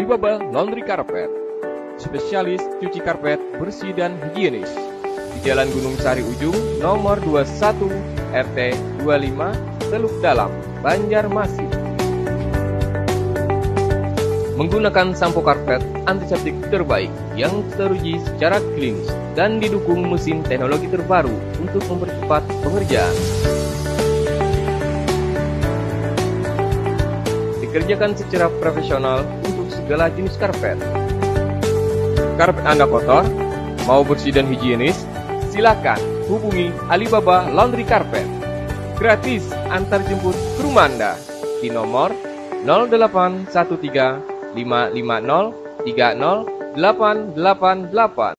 Alibaba Laundry Carpet, spesialis cuci karpet bersih dan higienis. Di Jalan Gunung Sari Ujung, nomor 21, RT 25, Teluk Dalam, Banjarmasin. Menggunakan sampo karpet antiseptik terbaik yang teruji secara klinis dan didukung mesin teknologi terbaru untuk mempercepat pengerjaan. Dikerjakan secara profesional untuk segala jenis karpet. Karpet Anda kotor, mau bersih dan higienis? Silakan hubungi Alibaba Laundry Carpet. Gratis antar jemput ke rumah Anda di nomor 0813 550 30 888.